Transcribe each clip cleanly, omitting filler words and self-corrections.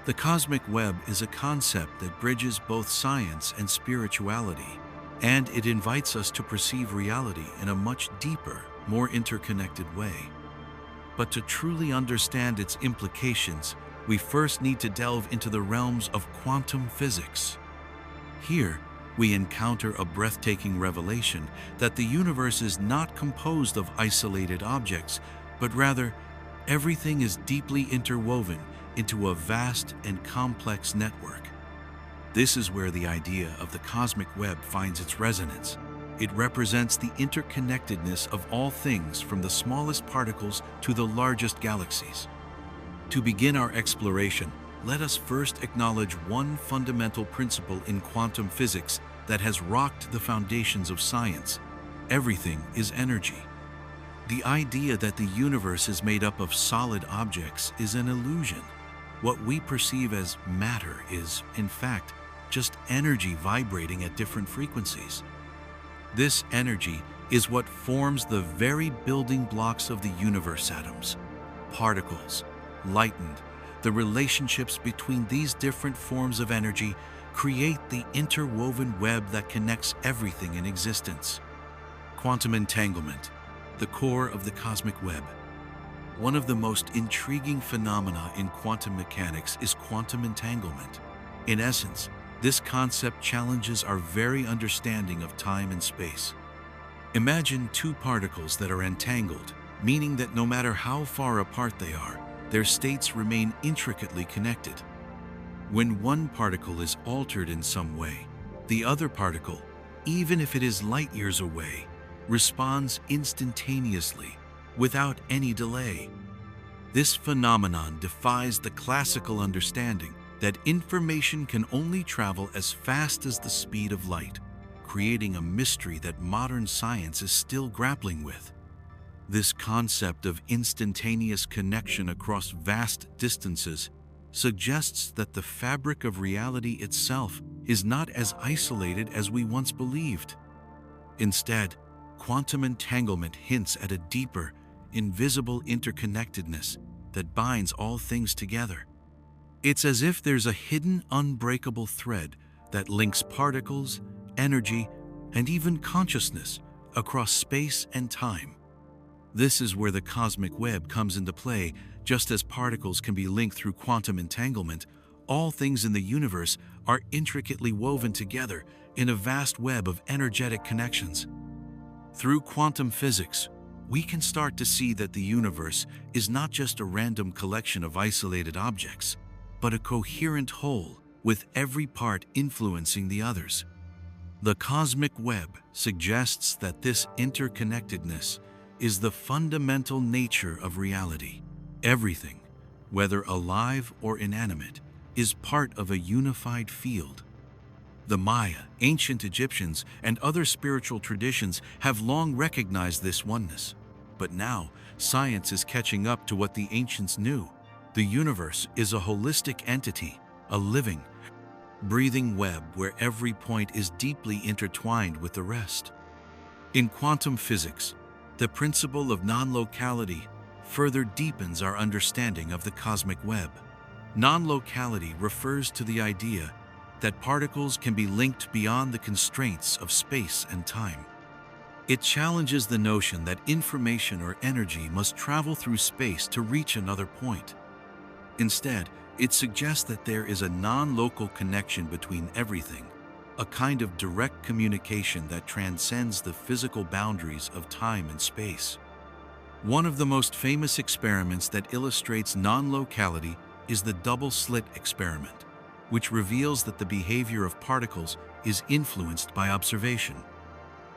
The cosmic web is a concept that bridges both science and spirituality, and it invites us to perceive reality in a much deeper, more interconnected way. But to truly understand its implications, we first need to delve into the realms of quantum physics. Here, we encounter a breathtaking revelation that the universe is not composed of isolated objects, but rather, everything is deeply interwoven into a vast and complex network. This is where the idea of the cosmic web finds its resonance. It represents the interconnectedness of all things, from the smallest particles to the largest galaxies. To begin our exploration, let us first acknowledge one fundamental principle in quantum physics that has rocked the foundations of science. Everything is energy. The idea that the universe is made up of solid objects is an illusion. What we perceive as matter is, in fact, just energy vibrating at different frequencies. This energy is what forms the very building blocks of the universe: atoms, particles, lightened. The relationships between these different forms of energy create the interwoven web that connects everything in existence. Quantum entanglement, the core of the cosmic web. One of the most intriguing phenomena in quantum mechanics is quantum entanglement. In essence, this concept challenges our very understanding of time and space. Imagine two particles that are entangled, meaning that no matter how far apart they are, their states remain intricately connected. When one particle is altered in some way, the other particle, even if it is light years away, responds instantaneously, without any delay. This phenomenon defies the classical understanding that information can only travel as fast as the speed of light, creating a mystery that modern science is still grappling with. This concept of instantaneous connection across vast distances suggests that the fabric of reality itself is not as isolated as we once believed. Instead, quantum entanglement hints at a deeper, invisible interconnectedness that binds all things together. It's as if there's a hidden, unbreakable thread that links particles, energy, and even consciousness across space and time. This is where the cosmic web comes into play. Just as particles can be linked through quantum entanglement, all things in the universe are intricately woven together in a vast web of energetic connections. Through quantum physics, we can start to see that the universe is not just a random collection of isolated objects, but a coherent whole, with every part influencing the others. The cosmic web suggests that this interconnectedness is the fundamental nature of reality. Everything, whether alive or inanimate, is part of a unified field. The Maya, ancient Egyptians, and other spiritual traditions have long recognized this oneness. But now, science is catching up to what the ancients knew. The universe is a holistic entity, a living, breathing web where every point is deeply intertwined with the rest. In quantum physics, the principle of non-locality further deepens our understanding of the cosmic web. Non-locality refers to the idea that particles can be linked beyond the constraints of space and time. It challenges the notion that information or energy must travel through space to reach another point. Instead, it suggests that there is a non-local connection between everything, a kind of direct communication that transcends the physical boundaries of time and space. One of the most famous experiments that illustrates non-locality is the double-slit experiment, which reveals that the behavior of particles is influenced by observation.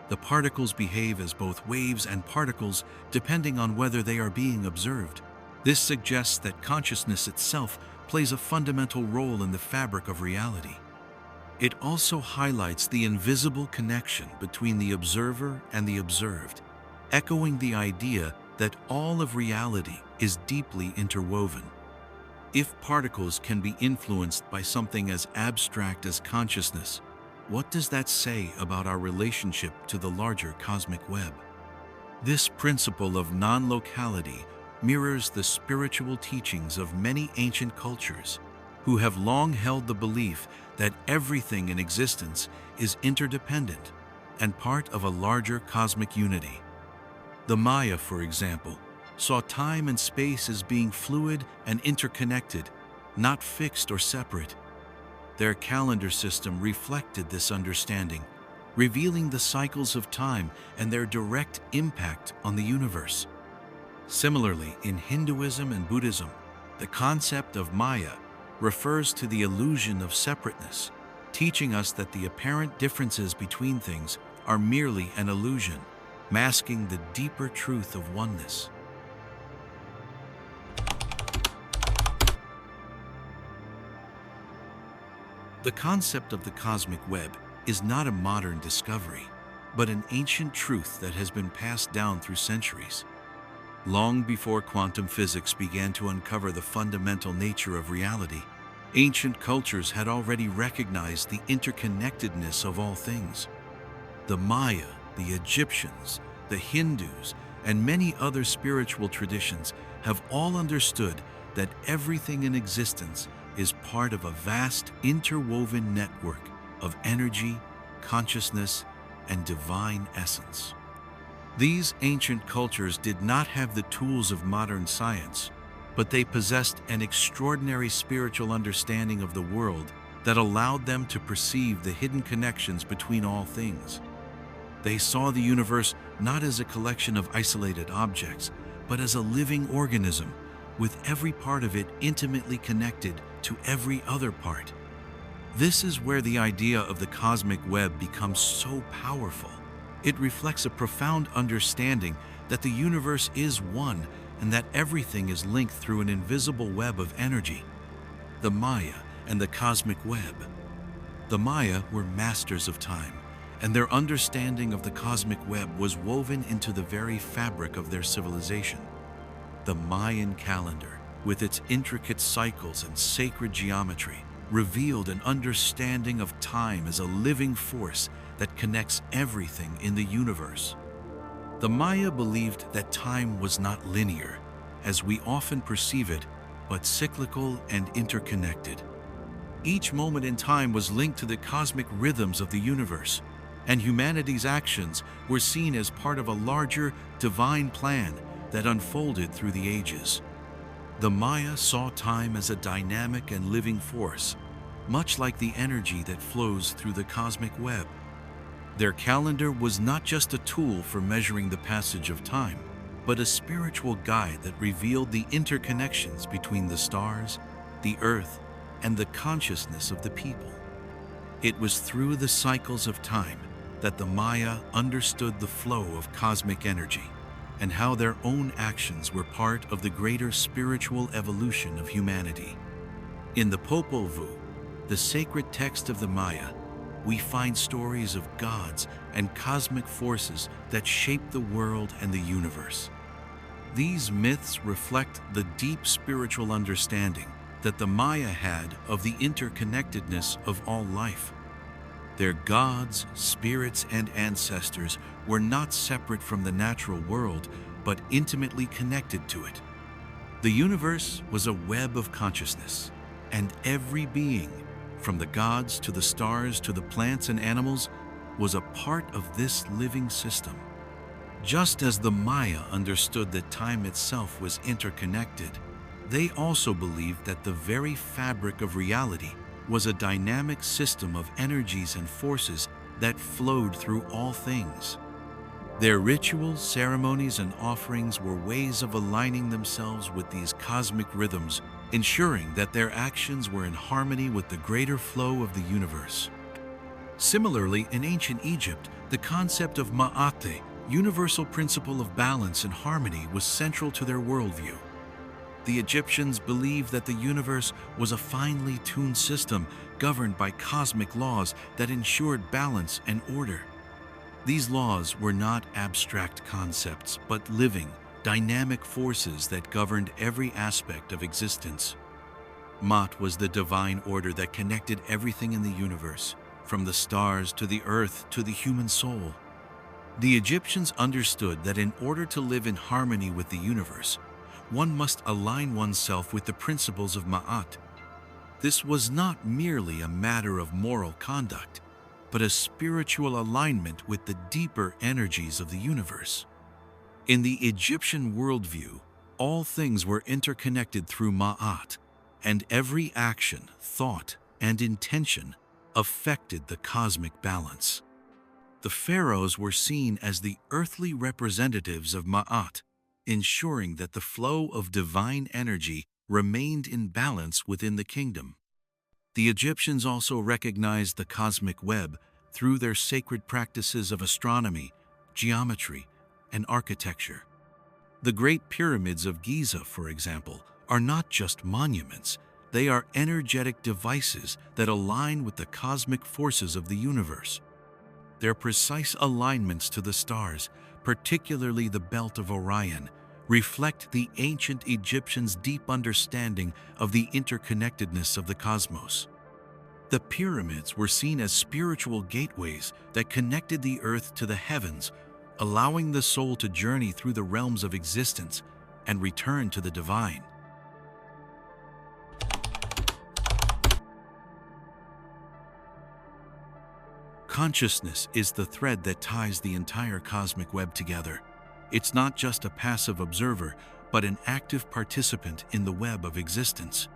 The particles behave as both waves and particles depending on whether they are being observed. This suggests that consciousness itself plays a fundamental role in the fabric of reality. It also highlights the invisible connection between the observer and the observed, echoing the idea that all of reality is deeply interwoven. If particles can be influenced by something as abstract as consciousness, what does that say about our relationship to the larger cosmic web? This principle of non-locality mirrors the spiritual teachings of many ancient cultures. who have long held the belief that everything in existence is interdependent and part of a larger cosmic unity. The Maya, for example, saw time and space as being fluid and interconnected, not fixed or separate. Their calendar system reflected this understanding, revealing the cycles of time and their direct impact on the universe. Similarly, in Hinduism and Buddhism, the concept of Maya refers to the illusion of separateness, teaching us that the apparent differences between things are merely an illusion, masking the deeper truth of oneness. The concept of the cosmic web is not a modern discovery, but an ancient truth that has been passed down through centuries. Long before quantum physics began to uncover the fundamental nature of reality, ancient cultures had already recognized the interconnectedness of all things. The Maya, the Egyptians, the Hindus, and many other spiritual traditions have all understood that everything in existence is part of a vast interwoven network of energy, consciousness, and divine essence. These ancient cultures did not have the tools of modern science, but they possessed an extraordinary spiritual understanding of the world that allowed them to perceive the hidden connections between all things. They saw the universe not as a collection of isolated objects, but as a living organism, with every part of it intimately connected to every other part. This is where the idea of the cosmic web becomes so powerful. It reflects a profound understanding that the universe is one and that everything is linked through an invisible web of energy. The Maya and the cosmic web. The Maya were masters of time, and their understanding of the cosmic web was woven into the very fabric of their civilization. The Mayan calendar, with its intricate cycles and sacred geometry, revealed an understanding of time as a living force that connects everything in the universe. The Maya believed that time was not linear, as we often perceive it, but cyclical and interconnected. Each moment in time was linked to the cosmic rhythms of the universe, and humanity's actions were seen as part of a larger divine plan that unfolded through the ages. The Maya saw time as a dynamic and living force, much like the energy that flows through the cosmic web. Their calendar was not just a tool for measuring the passage of time, but a spiritual guide that revealed the interconnections between the stars, the earth, and the consciousness of the people. It was through the cycles of time that the Maya understood the flow of cosmic energy and how their own actions were part of the greater spiritual evolution of humanity. In the Popol Vuh, the sacred text of the Maya, we find stories of gods and cosmic forces that shape the world and the universe. These myths reflect the deep spiritual understanding that the Maya had of the interconnectedness of all life. Their gods, spirits, and ancestors were not separate from the natural world, but intimately connected to it. The universe was a web of consciousness, and every being, from the gods to the stars to the plants and animals, was a part of this living system. Just as the Maya understood that time itself was interconnected, they also believed that the very fabric of reality was a dynamic system of energies and forces that flowed through all things. Their rituals, ceremonies, and offerings were ways of aligning themselves with these cosmic rhythms, ensuring that their actions were in harmony with the greater flow of the universe. Similarly, in ancient Egypt, the concept of Ma'at, universal principle of balance and harmony, was central to their worldview. The Egyptians believed that the universe was a finely tuned system governed by cosmic laws that ensured balance and order. These laws were not abstract concepts, but living, dynamic forces that governed every aspect of existence. Ma'at was the divine order that connected everything in the universe, from the stars to the earth to the human soul. The Egyptians understood that in order to live in harmony with the universe, one must align oneself with the principles of Ma'at. This was not merely a matter of moral conduct, but a spiritual alignment with the deeper energies of the universe. In the Egyptian worldview, all things were interconnected through Ma'at, and every action, thought, and intention affected the cosmic balance. The pharaohs were seen as the earthly representatives of Ma'at, ensuring that the flow of divine energy remained in balance within the kingdom. The Egyptians also recognized the cosmic web through their sacred practices of astronomy, geometry, and architecture. The Great Pyramids of Giza, for example, are not just monuments, they are energetic devices that align with the cosmic forces of the universe. Their precise alignments to the stars, particularly the Belt of Orion, reflect the ancient Egyptians' deep understanding of the interconnectedness of the cosmos. The pyramids were seen as spiritual gateways that connected the earth to the heavens, allowing the soul to journey through the realms of existence and return to the divine. Consciousness is the thread that ties the entire cosmic web together. It's not just a passive observer, but an active participant in the web of existence.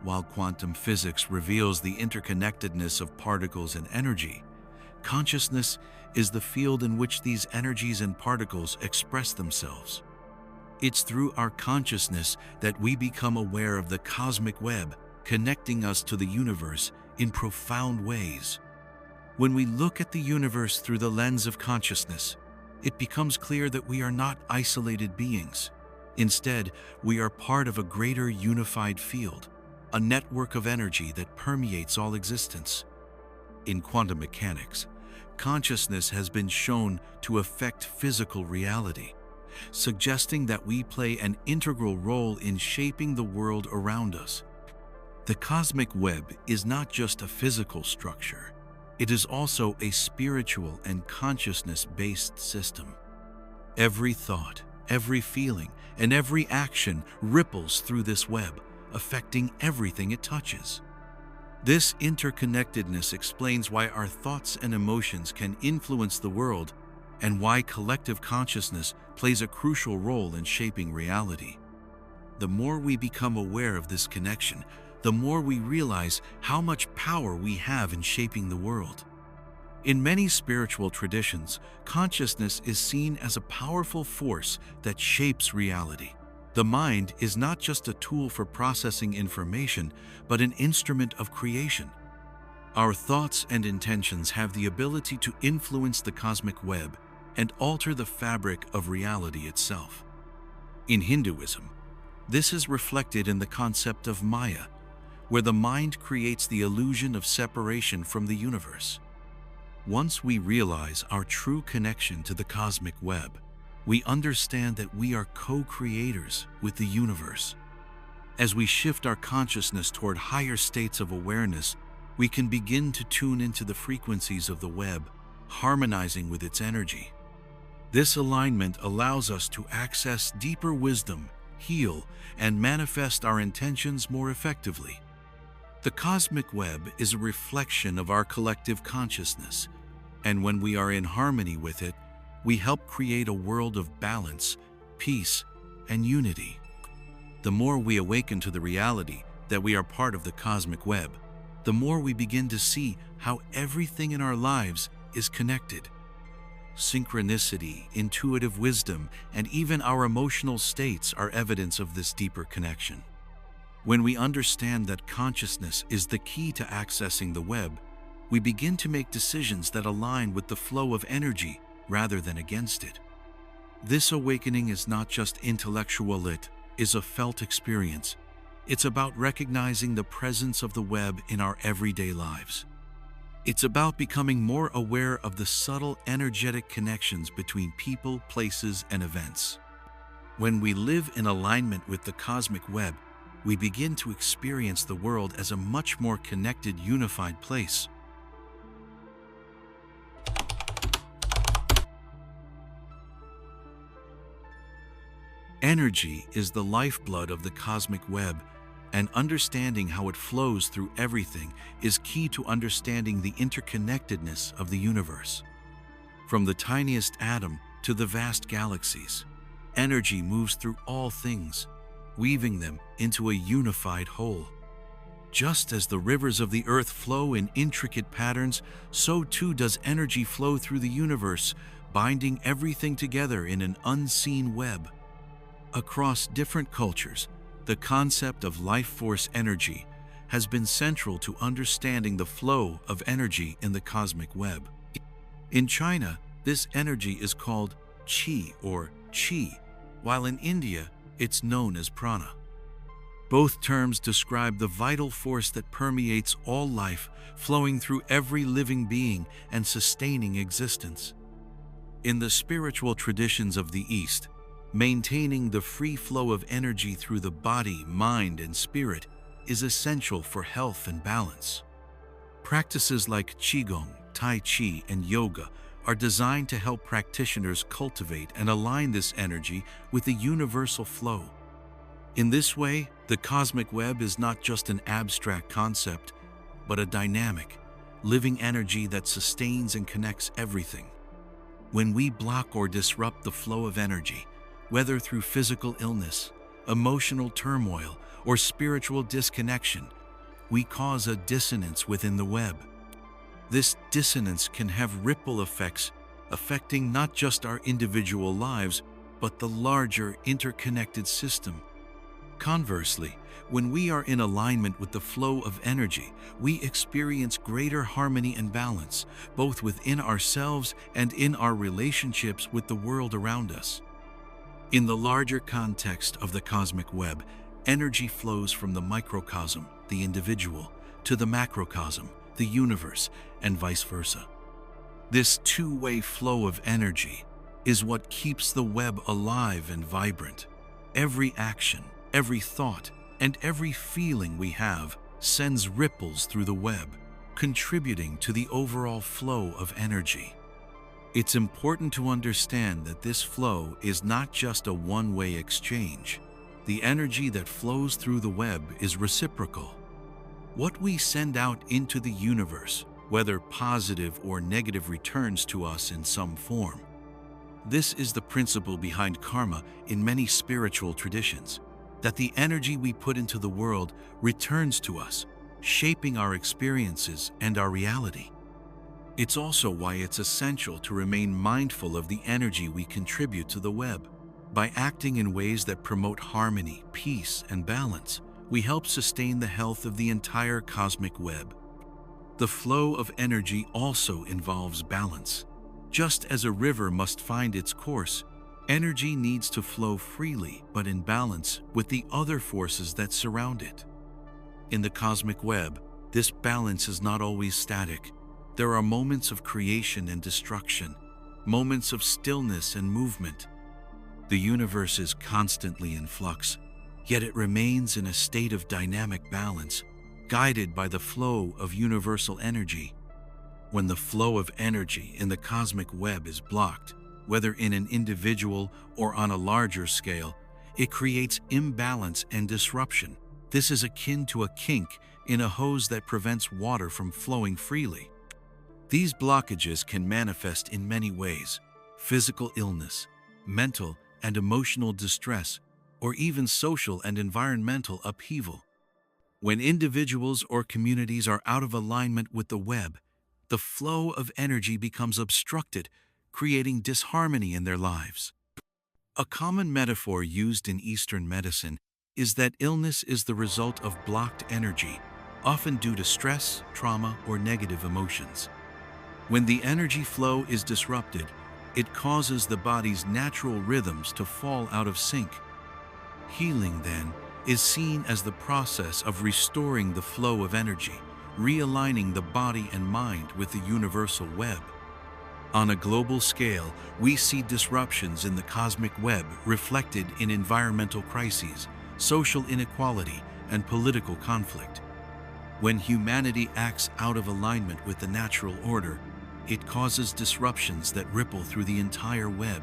While quantum physics reveals the interconnectedness of particles and energy, consciousness is the field in which these energies and particles express themselves. It's through our consciousness that we become aware of the cosmic web, connecting us to the universe in profound ways. When we look at the universe through the lens of consciousness, it becomes clear that we are not isolated beings. Instead, we are part of a greater unified field, a network of energy that permeates all existence. In quantum mechanics, consciousness has been shown to affect physical reality, suggesting that we play an integral role in shaping the world around us. The cosmic web is not just a physical structure. It is also a spiritual and consciousness-based system. Every thought, every feeling, and every action ripples through this web, affecting everything it touches. This interconnectedness explains why our thoughts and emotions can influence the world and why collective consciousness plays a crucial role in shaping reality. The more we become aware of this connection, the more we realize how much power we have in shaping the world. In many spiritual traditions, consciousness is seen as a powerful force that shapes reality. The mind is not just a tool for processing information, but an instrument of creation. Our thoughts and intentions have the ability to influence the cosmic web and alter the fabric of reality itself. In Hinduism, this is reflected in the concept of Maya, where the mind creates the illusion of separation from the universe. Once we realize our true connection to the cosmic web, we understand that we are co-creators with the universe. As we shift our consciousness toward higher states of awareness, we can begin to tune into the frequencies of the web, harmonizing with its energy. This alignment allows us to access deeper wisdom, heal, and manifest our intentions more effectively. The cosmic web is a reflection of our collective consciousness, and when we are in harmony with it, we help create a world of balance, peace, and unity. The more we awaken to the reality that we are part of the cosmic web, the more we begin to see how everything in our lives is connected. Synchronicity, intuitive wisdom, and even our emotional states are evidence of this deeper connection. When we understand that consciousness is the key to accessing the web, we begin to make decisions that align with the flow of energy rather than against it. This awakening is not just intellectual, it is a felt experience. It's about recognizing the presence of the web in our everyday lives. It's about becoming more aware of the subtle energetic connections between people, places, and events. When we live in alignment with the cosmic web, we begin to experience the world as a much more connected, unified place. Energy is the lifeblood of the cosmic web, and understanding how it flows through everything is key to understanding the interconnectedness of the universe. From the tiniest atom to the vast galaxies, energy moves through all things, weaving them into a unified whole. Just as the rivers of the earth flow in intricate patterns, so too does energy flow through the universe, binding everything together in an unseen web. Across different cultures, the concept of life force energy has been central to understanding the flow of energy in the cosmic web. In China, this energy is called qi or chi, while in India, it's known as prana. Both terms describe the vital force that permeates all life, flowing through every living being and sustaining existence. In the spiritual traditions of the East, maintaining the free flow of energy through the body, mind, and spirit is essential for health and balance. Practices like Qigong, Tai Chi, and yoga are designed to help practitioners cultivate and align this energy with the universal flow. In this way, the cosmic web is not just an abstract concept, but a dynamic, living energy that sustains and connects everything. When we block or disrupt the flow of energy, whether through physical illness, emotional turmoil, or spiritual disconnection, we cause a dissonance within the web. This dissonance can have ripple effects, affecting not just our individual lives, but the larger interconnected system. Conversely, when we are in alignment with the flow of energy, we experience greater harmony and balance, both within ourselves and in our relationships with the world around us. In the larger context of the cosmic web, energy flows from the microcosm, the individual, to the macrocosm, the universe, and vice versa. This two-way flow of energy is what keeps the web alive and vibrant. Every action, every thought, and every feeling we have sends ripples through the web, contributing to the overall flow of energy. It's important to understand that this flow is not just a one-way exchange. The energy that flows through the web is reciprocal. What we send out into the universe, whether positive or negative, returns to us in some form. This is the principle behind karma in many spiritual traditions, that the energy we put into the world returns to us, shaping our experiences and our reality. It's also why it's essential to remain mindful of the energy we contribute to the web. By acting in ways that promote harmony, peace, and balance, we help sustain the health of the entire cosmic web. The flow of energy also involves balance. Just as a river must find its course, energy needs to flow freely but in balance with the other forces that surround it. In the cosmic web, this balance is not always static. There are moments of creation and destruction, moments of stillness and movement. The universe is constantly in flux, yet it remains in a state of dynamic balance, guided by the flow of universal energy. When the flow of energy in the cosmic web is blocked, whether in an individual or on a larger scale, it creates imbalance and disruption. This is akin to a kink in a hose that prevents water from flowing freely. These blockages can manifest in many ways: physical illness, mental and emotional distress, or even social and environmental upheaval. When individuals or communities are out of alignment with the web, the flow of energy becomes obstructed, creating disharmony in their lives. A common metaphor used in Eastern medicine is that illness is the result of blocked energy, often due to stress, trauma, or negative emotions. When the energy flow is disrupted, it causes the body's natural rhythms to fall out of sync. Healing, then, is seen as the process of restoring the flow of energy, realigning the body and mind with the universal web. On a global scale, we see disruptions in the cosmic web reflected in environmental crises, social inequality, and political conflict. When humanity acts out of alignment with the natural order, it causes disruptions that ripple through the entire web.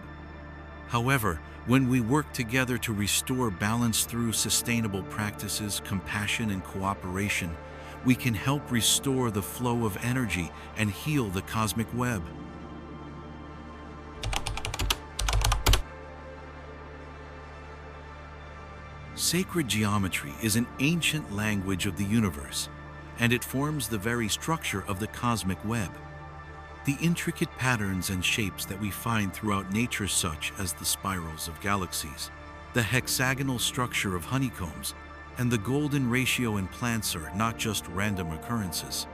However, when we work together to restore balance through sustainable practices, compassion, and cooperation, we can help restore the flow of energy and heal the cosmic web. Sacred geometry is an ancient language of the universe, and it forms the very structure of the cosmic web. The intricate patterns and shapes that we find throughout nature, such as the spirals of galaxies, the hexagonal structure of honeycombs, and the golden ratio in plants, are not just random occurrences.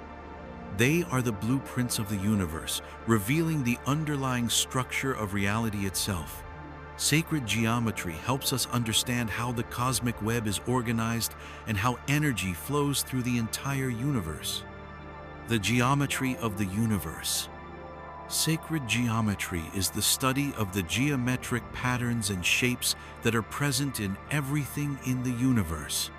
They are the blueprints of the universe, revealing the underlying structure of reality itself. Sacred geometry helps us understand how the cosmic web is organized and how energy flows through the entire universe. The geometry of the universe. Sacred geometry is the study of the geometric patterns and shapes that are present in everything in the universe.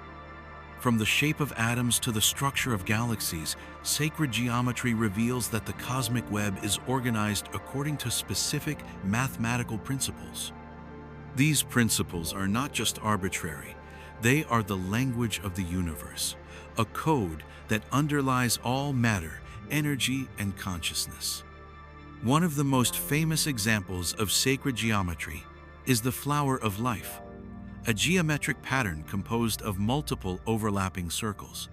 From the shape of atoms to the structure of galaxies, sacred geometry reveals that the cosmic web is organized according to specific mathematical principles. These principles are not just arbitrary, they are the language of the universe, a code that underlies all matter, energy, and consciousness. One of the most famous examples of sacred geometry is the flower of life, a geometric pattern composed of multiple overlapping circles.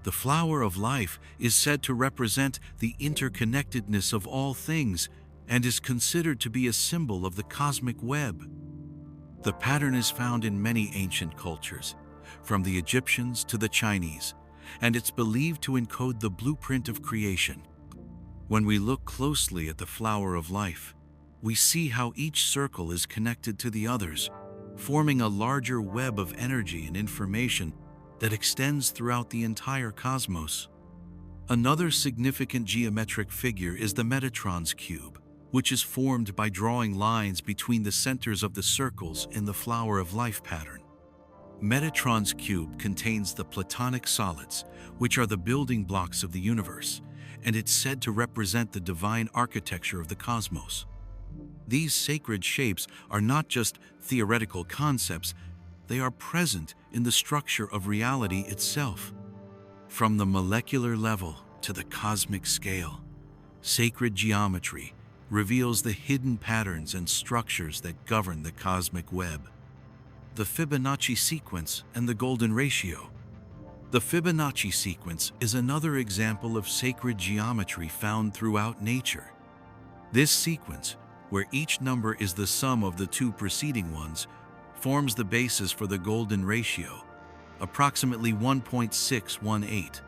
The flower of life is said to represent the interconnectedness of all things and is considered to be a symbol of the cosmic web. The pattern is found in many ancient cultures, from the Egyptians to the Chinese, and it's believed to encode the blueprint of creation. When we look closely at the flower of life, we see how each circle is connected to the others, forming a larger web of energy and information that extends throughout the entire cosmos. Another significant geometric figure is the Metatron's cube, which is formed by drawing lines between the centers of the circles in the flower of life pattern. Metatron's cube contains the Platonic solids, which are the building blocks of the universe, and it's said to represent the divine architecture of the cosmos. These sacred shapes are not just theoretical concepts, they are present in the structure of reality itself. From the molecular level to the cosmic scale, sacred geometry reveals the hidden patterns and structures that govern the cosmic web. The Fibonacci sequence and the golden ratio. The Fibonacci sequence is another example of sacred geometry found throughout nature. This sequence, where each number is the sum of the two preceding ones, forms the basis for the golden ratio, approximately 1.618.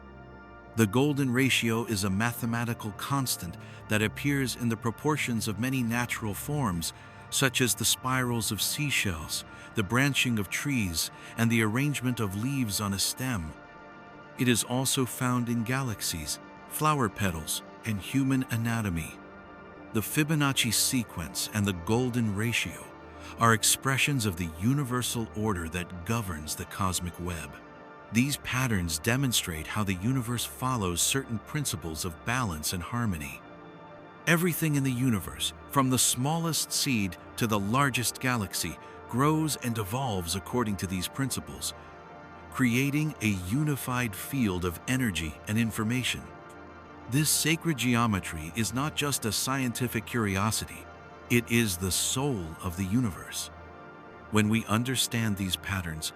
The golden ratio is a mathematical constant that appears in the proportions of many natural forms, such as the spirals of seashells, the branching of trees, and the arrangement of leaves on a stem. It is also found in galaxies, flower petals, and human anatomy. The Fibonacci sequence and the golden ratio are expressions of the universal order that governs the cosmic web. These patterns demonstrate how the universe follows certain principles of balance and harmony. Everything in the universe, from the smallest seed to the largest galaxy, grows and evolves according to these principles, creating a unified field of energy and information. This sacred geometry is not just a scientific curiosity, it is the soul of the universe. When we understand these patterns,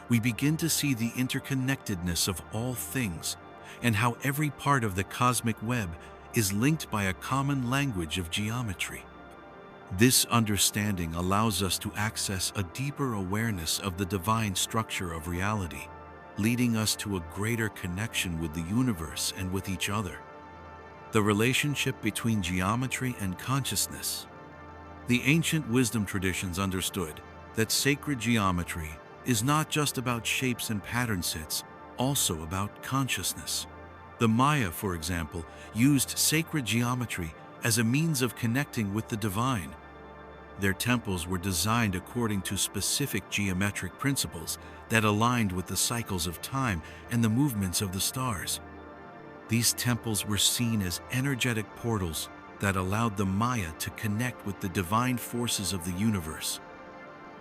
we begin to see the interconnectedness of all things and how every part of the cosmic web is linked by a common language of geometry. This understanding allows us to access a deeper awareness of the divine structure of reality, leading us to a greater connection with the universe and with each other. The relationship between geometry and consciousness. The ancient wisdom traditions understood that sacred geometry is not just about shapes and pattern sets, also about consciousness. The Maya, for example, used sacred geometry as a means of connecting with the divine. Their temples were designed according to specific geometric principles that aligned with the cycles of time and the movements of the stars. These temples were seen as energetic portals, that allowed the Maya to connect with the divine forces of the universe.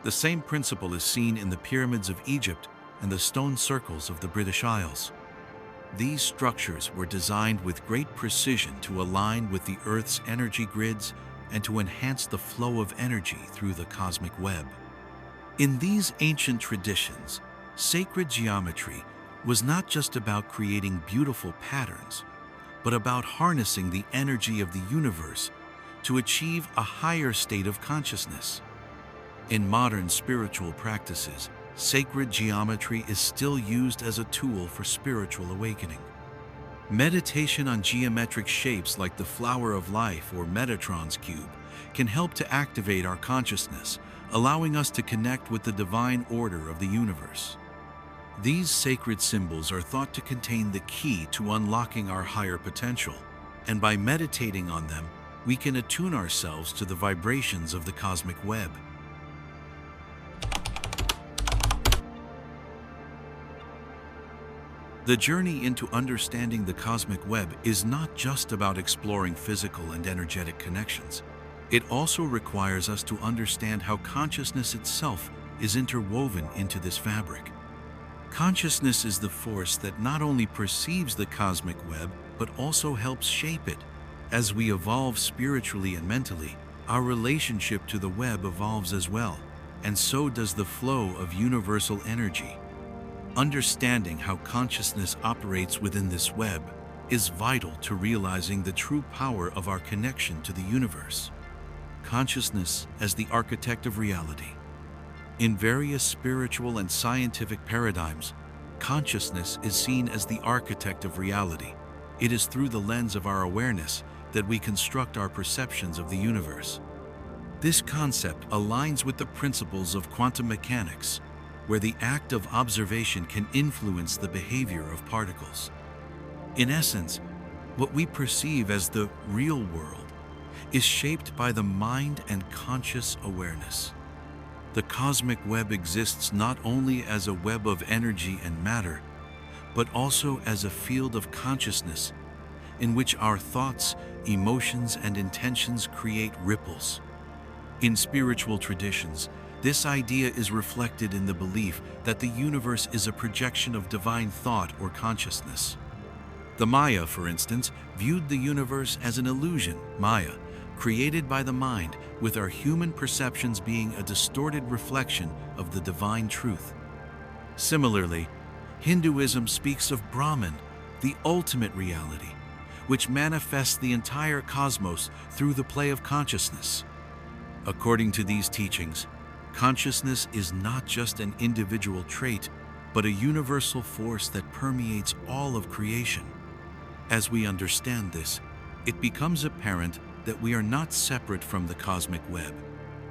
The same principle is seen in the pyramids of Egypt and the stone circles of the British Isles. These structures were designed with great precision to align with the Earth's energy grids and to enhance the flow of energy through the cosmic web. In these ancient traditions, sacred geometry was not just about creating beautiful patterns, but about harnessing the energy of the universe to achieve a higher state of consciousness. In modern spiritual practices, sacred geometry is still used as a tool for spiritual awakening. Meditation on geometric shapes like the flower of life or Metatron's cube can help to activate our consciousness, allowing us to connect with the divine order of the universe. These sacred symbols are thought to contain the key to unlocking our higher potential, and by meditating on them, we can attune ourselves to the vibrations of the cosmic web. The journey into understanding the cosmic web is not just about exploring physical and energetic connections. It also requires us to understand how consciousness itself is interwoven into this fabric. Consciousness is the force that not only perceives the cosmic web, but also helps shape it. As we evolve spiritually and mentally, our relationship to the web evolves as well, and so does the flow of universal energy. Understanding how consciousness operates within this web is vital to realizing the true power of our connection to the universe. Consciousness as the architect of reality. In various spiritual and scientific paradigms, consciousness is seen as the architect of reality. It is through the lens of our awareness that we construct our perceptions of the universe. This concept aligns with the principles of quantum mechanics, where the act of observation can influence the behavior of particles. In essence, what we perceive as the real world is shaped by the mind and conscious awareness. The cosmic web exists not only as a web of energy and matter, but also as a field of consciousness in which our thoughts, emotions, and intentions create ripples. In spiritual traditions, this idea is reflected in the belief that the universe is a projection of divine thought or consciousness. The Maya, for instance, viewed the universe as an illusion, Maya, created by the mind, with our human perceptions being a distorted reflection of the divine truth. Similarly, Hinduism speaks of Brahman, the ultimate reality, which manifests the entire cosmos through the play of consciousness. According to these teachings, consciousness is not just an individual trait, but a universal force that permeates all of creation. As we understand this, it becomes apparent that we are not separate from the cosmic web.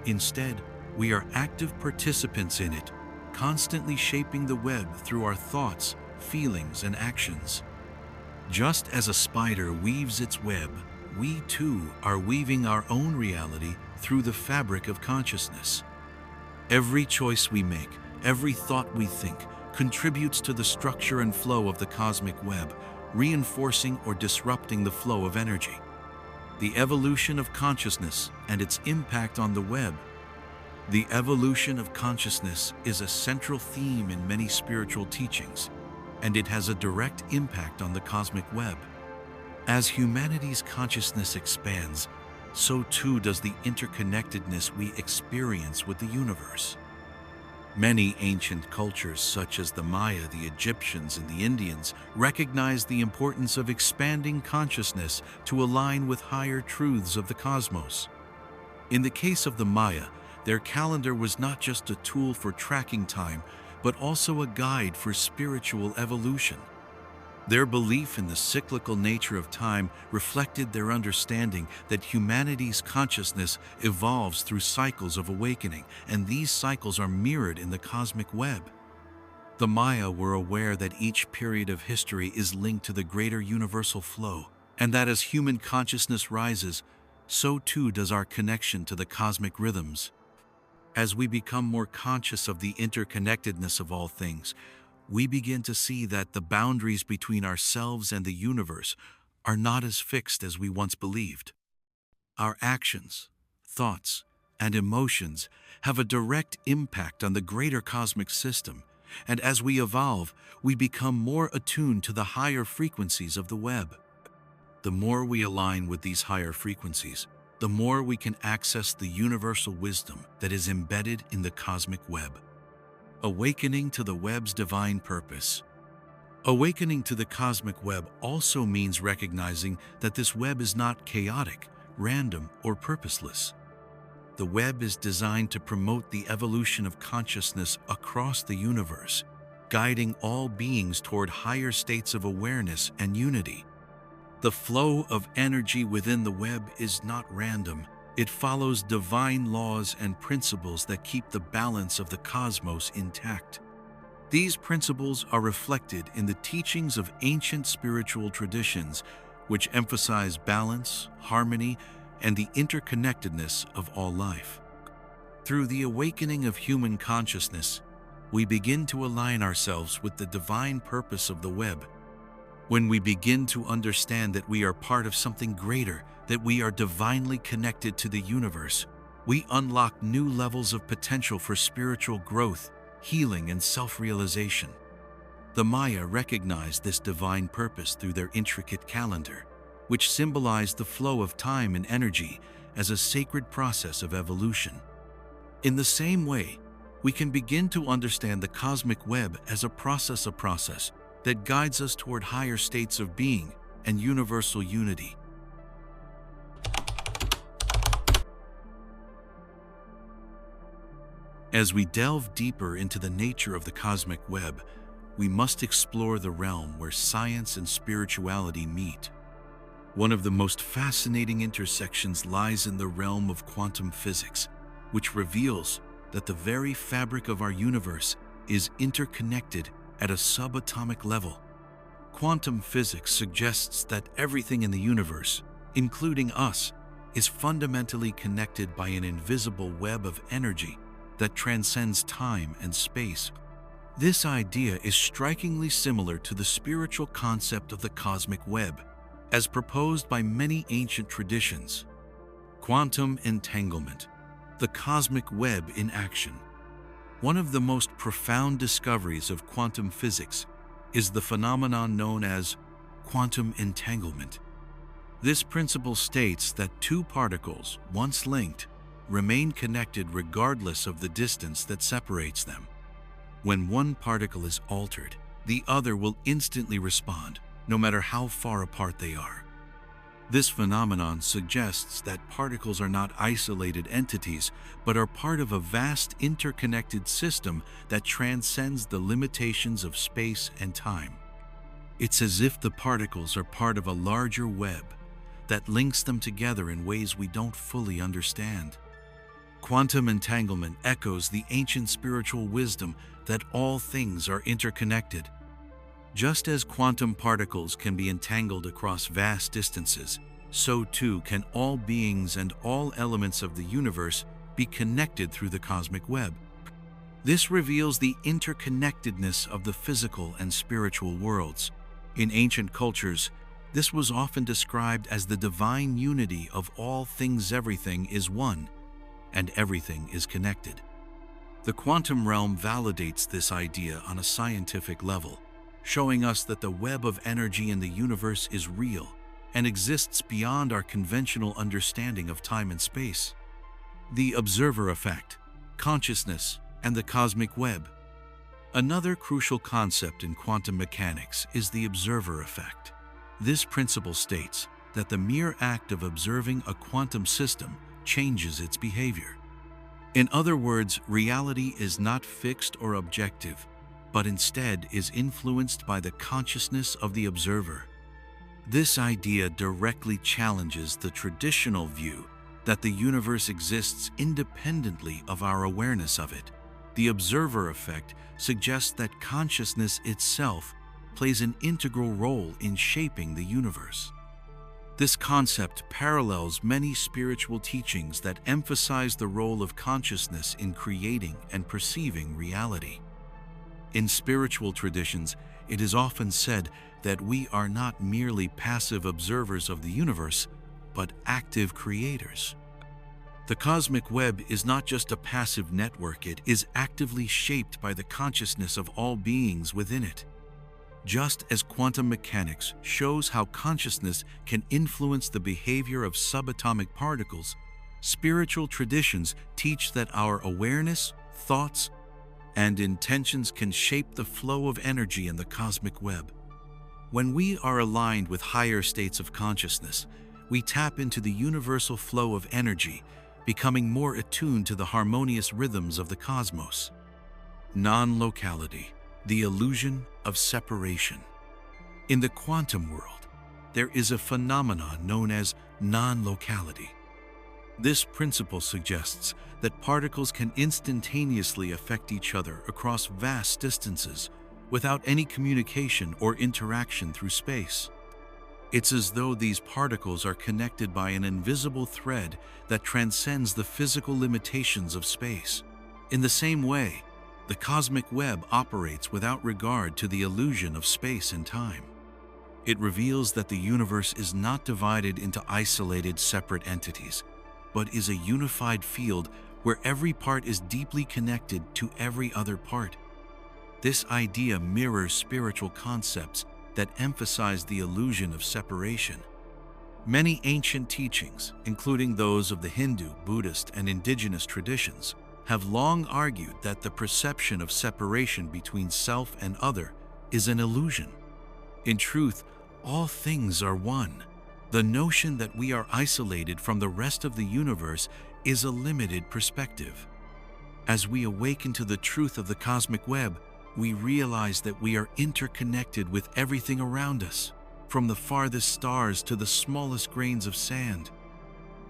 Instead, we are active participants in it, constantly shaping the web through our thoughts, feelings, and actions. Just as a spider weaves its web, we too are weaving our own reality through the fabric of consciousness. Every choice we make, every thought we think, contributes to the structure and flow of the cosmic web, reinforcing or disrupting the flow of energy. The evolution of consciousness and its impact on the web. The evolution of consciousness is a central theme in many spiritual teachings, and it has a direct impact on the cosmic web. As humanity's consciousness expands, so too does the interconnectedness we experience with the universe. Many ancient cultures, such as the Maya, the Egyptians, and the Indians, recognized the importance of expanding consciousness to align with higher truths of the cosmos. In the case of the Maya, their calendar was not just a tool for tracking time, but also a guide for spiritual evolution. Their belief in the cyclical nature of time reflected their understanding that humanity's consciousness evolves through cycles of awakening, and these cycles are mirrored in the cosmic web. The Maya were aware that each period of history is linked to the greater universal flow, and that as human consciousness rises, so too does our connection to the cosmic rhythms. As we become more conscious of the interconnectedness of all things, we begin to see that the boundaries between ourselves and the universe are not as fixed as we once believed. Our actions, thoughts, and emotions have a direct impact on the greater cosmic system, and as we evolve, we become more attuned to the higher frequencies of the web. The more we align with these higher frequencies, the more we can access the universal wisdom that is embedded in the cosmic web. Awakening to the web's divine purpose. Awakening to the cosmic web also means recognizing that this web is not chaotic, random, or purposeless. The web is designed to promote the evolution of consciousness across the universe, guiding all beings toward higher states of awareness and unity. The flow of energy within the web is not random. It follows divine laws and principles that keep the balance of the cosmos intact. These principles are reflected in the teachings of ancient spiritual traditions, which emphasize balance, harmony, and the interconnectedness of all life. Through the awakening of human consciousness, we begin to align ourselves with the divine purpose of the web. When we begin to understand that we are part of something greater, that we are divinely connected to the universe, we unlock new levels of potential for spiritual growth, healing, and self-realization. The Maya recognized this divine purpose through their intricate calendar, which symbolized the flow of time and energy as a sacred process of evolution. In the same way, we can begin to understand the cosmic web as a process that guides us toward higher states of being and universal unity. As we delve deeper into the nature of the cosmic web, we must explore the realm where science and spirituality meet. One of the most fascinating intersections lies in the realm of quantum physics, which reveals that the very fabric of our universe is interconnected at a subatomic level. Quantum physics suggests that everything in the universe, including us, is fundamentally connected by an invisible web of energy that transcends time and space. This idea is strikingly similar to the spiritual concept of the cosmic web, as proposed by many ancient traditions. Quantum entanglement, the cosmic web in action. One of the most profound discoveries of quantum physics is the phenomenon known as quantum entanglement. This principle states that two particles, once linked, remain connected regardless of the distance that separates them. When one particle is altered, the other will instantly respond, no matter how far apart they are. This phenomenon suggests that particles are not isolated entities, but are part of a vast interconnected system that transcends the limitations of space and time. It's as if the particles are part of a larger web that links them together in ways we don't fully understand. Quantum entanglement echoes the ancient spiritual wisdom that all things are interconnected. Just as quantum particles can be entangled across vast distances, so too can all beings and all elements of the universe be connected through the cosmic web. This reveals the interconnectedness of the physical and spiritual worlds. In ancient cultures, this was often described as the divine unity of all things. Everything is one, and everything is connected. The quantum realm validates this idea on a scientific level, showing us that the web of energy in the universe is real and exists beyond our conventional understanding of time and space. The observer effect, consciousness, and the cosmic web. Another crucial concept in quantum mechanics is the observer effect. This principle states that the mere act of observing a quantum system changes its behavior. In other words, reality is not fixed or objective, but instead is influenced by the consciousness of the observer. This idea directly challenges the traditional view that the universe exists independently of our awareness of it. The observer effect suggests that consciousness itself plays an integral role in shaping the universe. This concept parallels many spiritual teachings that emphasize the role of consciousness in creating and perceiving reality. In spiritual traditions, it is often said that we are not merely passive observers of the universe, but active creators. The cosmic web is not just a passive network, it is actively shaped by the consciousness of all beings within it. Just as quantum mechanics shows how consciousness can influence the behavior of subatomic particles, spiritual traditions teach that our awareness, thoughts, and intentions can shape the flow of energy in the cosmic web. When we are aligned with higher states of consciousness, we tap into the universal flow of energy, becoming more attuned to the harmonious rhythms of the cosmos. Non-locality, the illusion of separation. In the quantum world, there is a phenomenon known as non-locality. This principle suggests that particles can instantaneously affect each other across vast distances without any communication or interaction through space. It's as though these particles are connected by an invisible thread that transcends the physical limitations of space. In the same way, the cosmic web operates without regard to the illusion of space and time. It reveals that the universe is not divided into isolated, separate entities, but is a unified field where every part is deeply connected to every other part. This idea mirrors spiritual concepts that emphasize the illusion of separation. Many ancient teachings, including those of the Hindu, Buddhist, and indigenous traditions, have long argued that the perception of separation between self and other is an illusion. In truth, all things are one. The notion that we are isolated from the rest of the universe is a limited perspective. As we awaken to the truth of the cosmic web, we realize that we are interconnected with everything around us, from the farthest stars to the smallest grains of sand.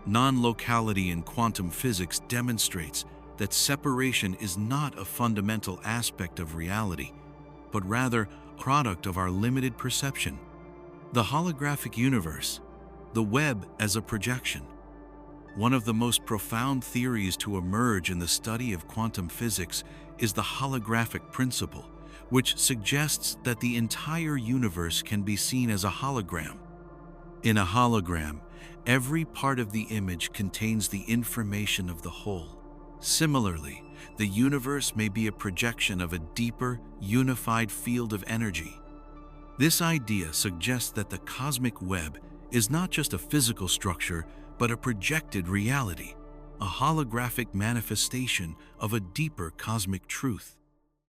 Non-locality in quantum physics demonstrates that separation is not a fundamental aspect of reality, but rather a product of our limited perception. The holographic universe, the web as a projection. One of the most profound theories to emerge in the study of quantum physics is the holographic principle, which suggests that the entire universe can be seen as a hologram. In a hologram, every part of the image contains the information of the whole. Similarly, the universe may be a projection of a deeper, unified field of energy. This idea suggests that the cosmic web is not just a physical structure, but a projected reality, a holographic manifestation of a deeper cosmic truth.